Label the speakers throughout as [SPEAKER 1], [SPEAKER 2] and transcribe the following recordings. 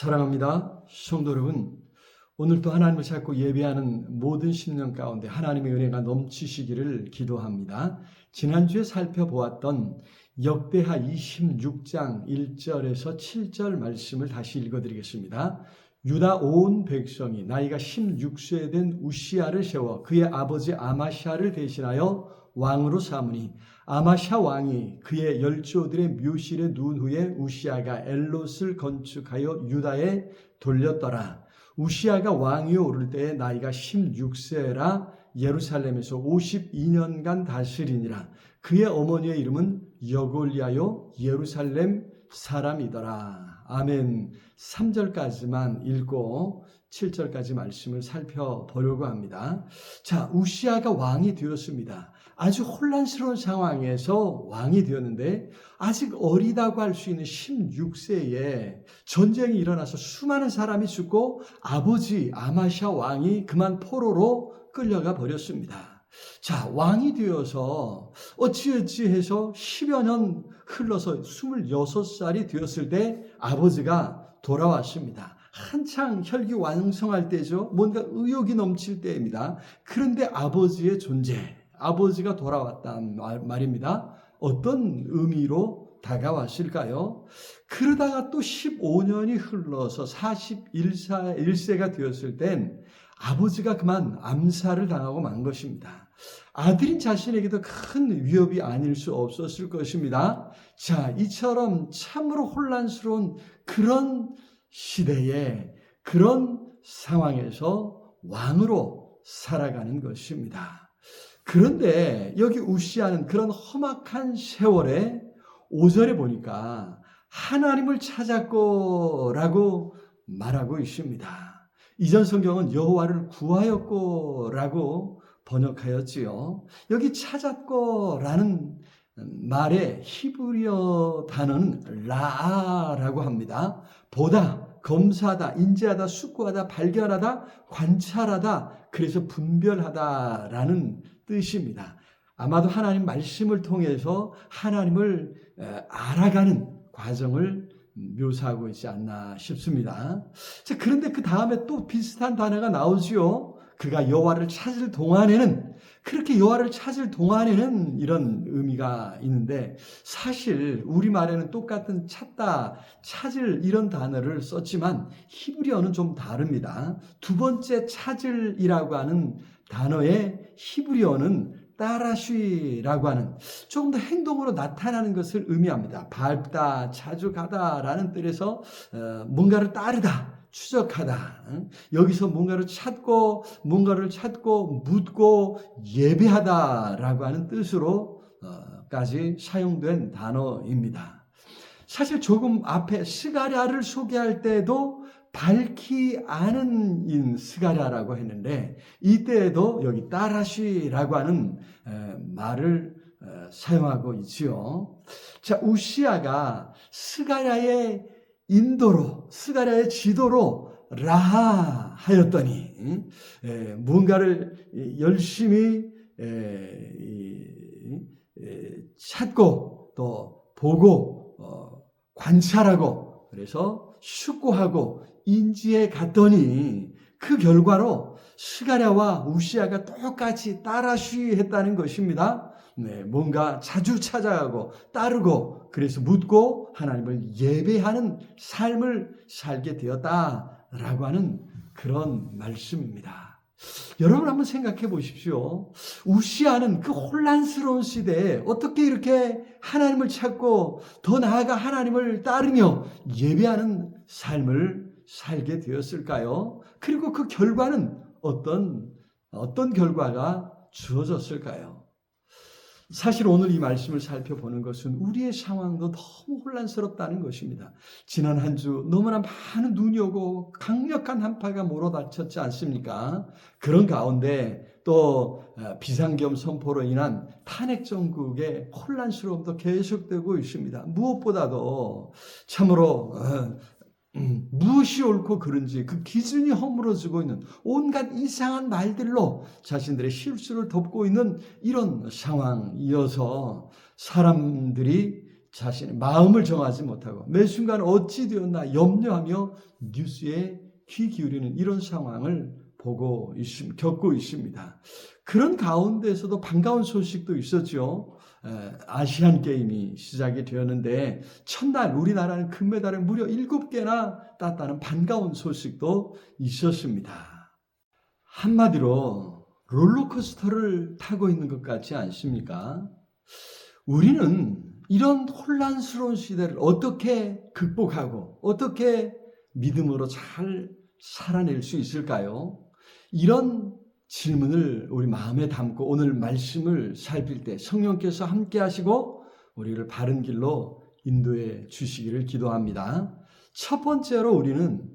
[SPEAKER 1] 사랑합니다. 성도 여러분, 오늘도 하나님을 찾고 예배하는 모든 심령 가운데 하나님의 은혜가 넘치시기를 기도합니다. 지난주에 살펴보았던 역대하 26장 1절에서 7절 말씀을 다시 읽어드리겠습니다. 유다 온 백성이 나이가 16세 된 우시야를 세워 그의 아버지 아마샤를 대신하여 왕으로 삼으니 아마샤 왕이 그의 열조들의 묘실에 누운 후에 우시야가 엘롯을 건축하여 유다에 돌렸더라. 우시야가 왕위에 오를 때에 나이가 16세라 예루살렘에서 52년간 다스리니라. 그의 어머니의 이름은 여골리아요 예루살렘 사람이더라. 아멘. 3절까지만 읽고 7절까지 말씀을 살펴보려고 합니다. 자, 우시야가 왕이 되었습니다. 아주 혼란스러운 상황에서 왕이 되었는데 아직 어리다고 할 수 있는 16세에 전쟁이 일어나서 수많은 사람이 죽고 아버지 아마샤 왕이 그만 포로로 끌려가 버렸습니다. 자, 왕이 되어서 어찌어찌 해서 10여 년 흘러서 26살이 되었을 때 아버지가 돌아왔습니다. 한창 혈기왕성할 때죠. 뭔가 의욕이 넘칠 때입니다. 그런데 아버지의 존재, 아버지가 돌아왔단 말입니다. 어떤 의미로 다가왔을까요? 그러다가 또 15년이 흘러서 41세가 되었을 땐 아버지가 그만 암살을 당하고 만 것입니다. 아들인 자신에게도 큰 위협이 아닐 수 없었을 것입니다. 자, 이처럼 참으로 혼란스러운 그런 시대에 그런 상황에서 왕으로 살아가는 것입니다. 그런데 여기 우시야는 그런 험악한 세월에 5절에 보니까 하나님을 찾았고라고 말하고 있습니다. 이전 성경은 여호와를 구하였고라고 번역하였지요. 여기 찾았고라는 말의 히브리어 단어는 라아라고 합니다. 보다, 검사하다, 인지하다, 숙고하다, 발견하다, 관찰하다, 그래서 분별하다라는 뜻입니다. 아마도 하나님 말씀을 통해서 하나님을 알아가는 과정을 묘사하고 있지 않나 싶습니다. 자, 그런데 그 다음에 또 비슷한 단어가 나오지요. 그가 여호와를 찾을 동안에는, 그렇게 여호와를 찾을 동안에는 이런 의미가 있는데 사실 우리말에는 똑같은 찾다, 찾을 이런 단어를 썼지만 히브리어는 좀 다릅니다. 두 번째 찾을이라고 하는 단어의 히브리어는 따라쉬라고 하는 조금 더 행동으로 나타나는 것을 의미합니다. 밟다, 자주 가다라는 뜻에서 뭔가를 따르다, 추적하다. 여기서 뭔가를 찾고 묻고 예배하다라고 하는 뜻으로까지 사용된 단어입니다. 사실 조금 앞에 스가랴를 소개할 때도 밝히 아는 스가랴라고 했는데 이때에도 여기 따라쉬라고 하는 말을 사용하고 있지요. 자, 우시야가 스가랴의 인도로, 스가랴의 지도로 라하 하였더니 무언가를 열심히 찾고 또 보고 관찰하고 그래서 숙고하고 인지해 갔더니 그 결과로 스가랴와 우시야가 똑같이 따라쉬했다는 것입니다. 뭔가 자주 찾아가고 따르고 그래서 묻고 하나님을 예배하는 삶을 살게 되었다라고 하는 그런 말씀입니다. 여러분 한번 생각해 보십시오. 우시야는 그 혼란스러운 시대에 어떻게 이렇게 하나님을 찾고 더 나아가 하나님을 따르며 예배하는 삶을 살게 되었을까요? 그리고 그 결과는 어떤 결과가 주어졌을까요? 사실 오늘 이 말씀을 살펴보는 것은 우리의 상황도 너무 혼란스럽다는 것입니다. 지난 한 주 너무나 많은 눈이 오고 강력한 한파가 몰아닥쳤지 않습니까? 그런 가운데 또 비상계엄 선포로 인한 탄핵 정국의 혼란스러움도 계속되고 있습니다. 무엇보다도 참으로 무엇이 옳고 그른지 그 기준이 허물어지고 있는 온갖 이상한 말들로 자신들의 실수를 덮고 있는 이런 상황이어서 사람들이 자신의 마음을 정하지 못하고 매 순간 어찌 되었나 염려하며 뉴스에 귀 기울이는 이런 상황을 겪고 있습니다. 그런 가운데서도 반가운 소식도 있었죠. 아시안 게임이 시작이 되었는데 첫날 우리나라는 금메달을 무려 7개나 땄다는 반가운 소식도 있었습니다. 한마디로 롤러코스터를 타고 있는 것 같지 않습니까? 우리는 이런 혼란스러운 시대를 어떻게 극복하고 어떻게 믿음으로 잘 살아낼 수 있을까요? 이런 질문을 우리 마음에 담고 오늘 말씀을 살필 때 성령께서 함께 하시고 우리를 바른 길로 인도해 주시기를 기도합니다. 첫 번째로 우리는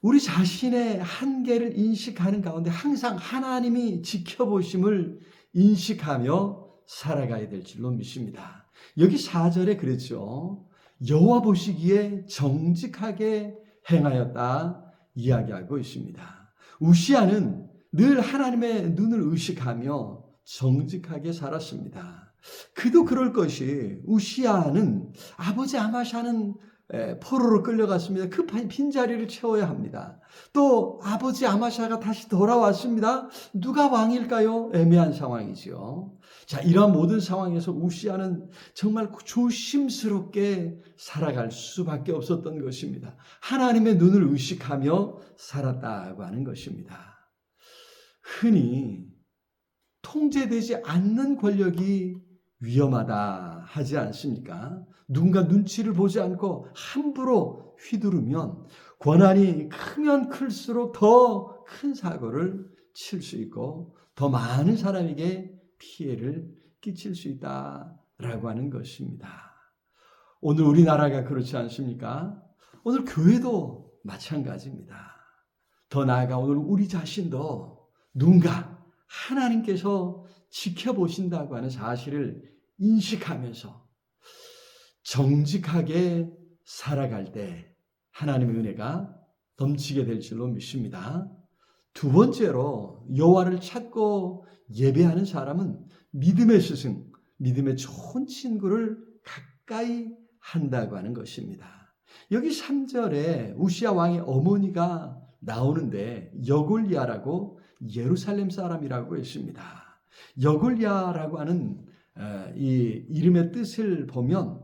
[SPEAKER 1] 우리 자신의 한계를 인식하는 가운데 항상 하나님이 지켜보심을 인식하며 살아가야 될 줄로 믿습니다. 여기 4절에 그랬죠. 여호와 보시기에 정직하게 행하였다 이야기하고 있습니다. 우시아는 늘 하나님의 눈을 의식하며 정직하게 살았습니다. 그도 그럴 것이 우시아는 아버지 아마샤는 포로로 끌려갔습니다. 급한 빈자리를 채워야 합니다. 또 아버지 아마샤가 다시 돌아왔습니다. 누가 왕일까요? 애매한 상황이지요. 자, 이러한 모든 상황에서 우시아는 정말 조심스럽게 살아갈 수밖에 없었던 것입니다. 하나님의 눈을 의식하며 살았다고 하는 것입니다. 흔히 통제되지 않는 권력이 위험하다 하지 않습니까? 누군가 눈치를 보지 않고 함부로 휘두르면 권한이 크면 클수록 더 큰 사고를 칠 수 있고 더 많은 사람에게 피해를 끼칠 수 있다라고 하는 것입니다. 오늘 우리나라가 그렇지 않습니까? 오늘 교회도 마찬가지입니다. 더 나아가 오늘 우리 자신도 누군가 하나님께서 지켜보신다고 하는 사실을 인식하면서 정직하게 살아갈 때 하나님의 은혜가 넘치게 될 줄로 믿습니다. 두 번째로 여호와를 찾고 예배하는 사람은 믿음의 스승, 믿음의 좋은 친구를 가까이 한다고 하는 것입니다. 여기 3절에 우시아 왕의 어머니가 나오는데 여골리아라고 예루살렘 사람이라고 했습니다. 여골리아라고 하는 이 이름의 뜻을 보면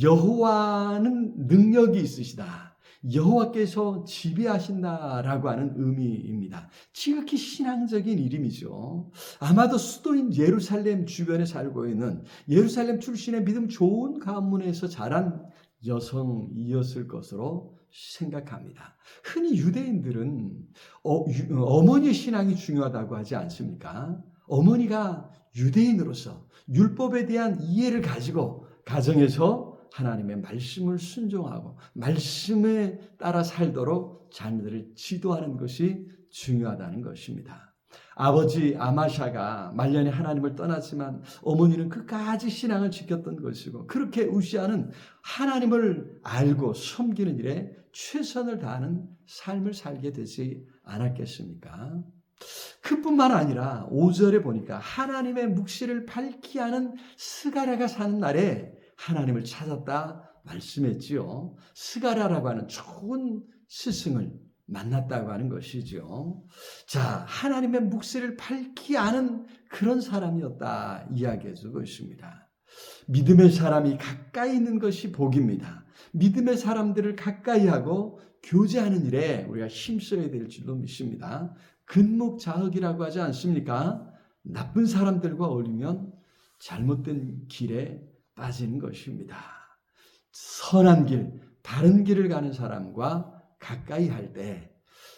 [SPEAKER 1] 여호와는 능력이 있으시다. 여호와께서 지배하신다라고 하는 의미입니다. 지극히 신앙적인 이름이죠. 아마도 수도인 예루살렘 주변에 살고 있는 예루살렘 출신의 믿음 좋은 가문에서 자란 여성이었을 것으로 생각합니다. 흔히 유대인들은 어머니의 신앙이 중요하다고 하지 않습니까? 어머니가 유대인으로서 율법에 대한 이해를 가지고 가정에서 하나님의 말씀을 순종하고 말씀에 따라 살도록 자녀들을 지도하는 것이 중요하다는 것입니다. 아버지 아마샤가 말년에 하나님을 떠났지만 어머니는 끝까지 신앙을 지켰던 것이고 그렇게 우시아는 하나님을 알고 섬기는 일에 최선을 다하는 삶을 살게 되지 않았겠습니까? 그뿐만 아니라 5절에 보니까 하나님의 묵시를 밝히 하는 스가랴가 사는 날에 하나님을 찾았다 말씀했지요. 스가랴라고 하는 좋은 스승을 만났다고 하는 것이죠. 자, 하나님의 묵시를 밝히 아는 그런 사람이었다 이야기해주고 있습니다. 믿음의 사람이 가까이 있는 것이 복입니다. 믿음의 사람들을 가까이 하고 교제하는 일에 우리가 힘써야 될 줄로 믿습니다. 근목자흑이라고 하지 않습니까? 나쁜 사람들과 어울리면 잘못된 길에 빠지는 것입니다. 선한 길, 바른 길을 가는 사람과 가까이 할 때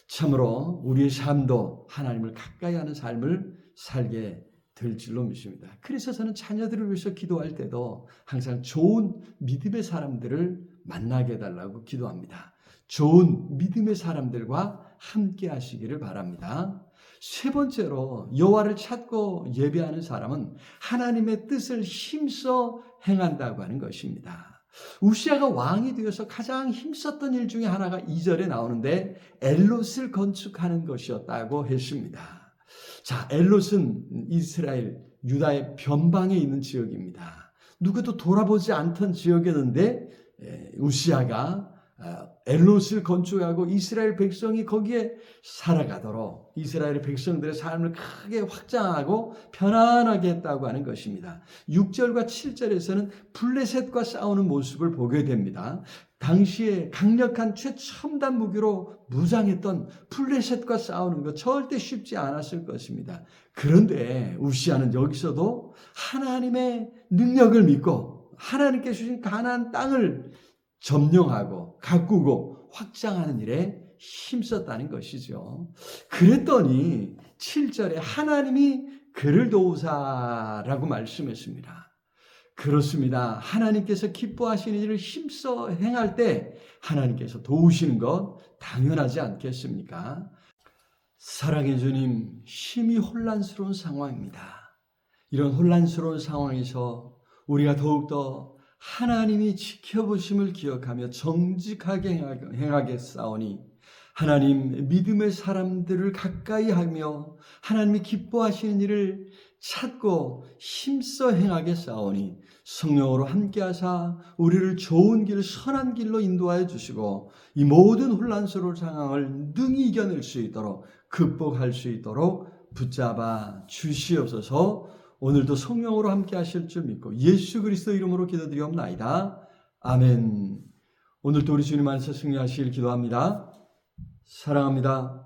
[SPEAKER 1] 참으로 우리의 삶도 하나님을 가까이 하는 삶을 살게 될 줄로 믿습니다. 그래서 저는 자녀들을 위해서 기도할 때도 항상 좋은 믿음의 사람들을 만나게 해달라고 기도합니다. 좋은 믿음의 사람들과 함께 하시기를 바랍니다. 세 번째로 여호와를 찾고 예배하는 사람은 하나님의 뜻을 힘써 행한다고 하는 것입니다. 우시아가 왕이 되어서 가장 힘썼던 일 중에 하나가 2절에 나오는데 엘롯을 건축하는 것이었다고 했습니다. 자, 엘롯은 이스라엘 유다의 변방에 있는 지역입니다. 누구도 돌아보지 않던 지역이었는데 우시아가 엘롯을 건축하고 이스라엘 백성이 거기에 살아가도록 이스라엘 백성들의 삶을 크게 확장하고 편안하게 했다고 하는 것입니다. 6절과 7절에서는 블레셋과 싸우는 모습을 보게 됩니다. 당시에 강력한 최첨단 무기로 무장했던 블레셋과 싸우는 것 절대 쉽지 않았을 것입니다. 그런데 우시아는 여기서도 하나님의 능력을 믿고 하나님께 주신 가나안 땅을 점령하고 가꾸고 확장하는 일에 힘썼다는 것이죠. 그랬더니 7절에 하나님이 그를 도우사라고 말씀했습니다. 그렇습니다. 하나님께서 기뻐하시는 일을 힘써 행할 때 하나님께서 도우시는 것 당연하지 않겠습니까? 사랑의 주님, 심히 혼란스러운 상황입니다. 이런 혼란스러운 상황에서 우리가 더욱더 하나님이 지켜보심을 기억하며 정직하게 행하겠사오니 하나님 믿음의 사람들을 가까이 하며 하나님이 기뻐하시는 일을 찾고 힘써 행하겠사오니 성령으로 함께하사 우리를 좋은 길 선한 길로 인도하여 주시고 이 모든 혼란스러운 상황을 능히 이겨낼 수 있도록 극복할 수 있도록 붙잡아 주시옵소서. 오늘도 성령으로 함께 하실 줄 믿고 예수 그리스도 이름으로 기도드리옵나이다. 아멘. 오늘도 우리 주님 안에서 승리하시길 기도합니다. 사랑합니다.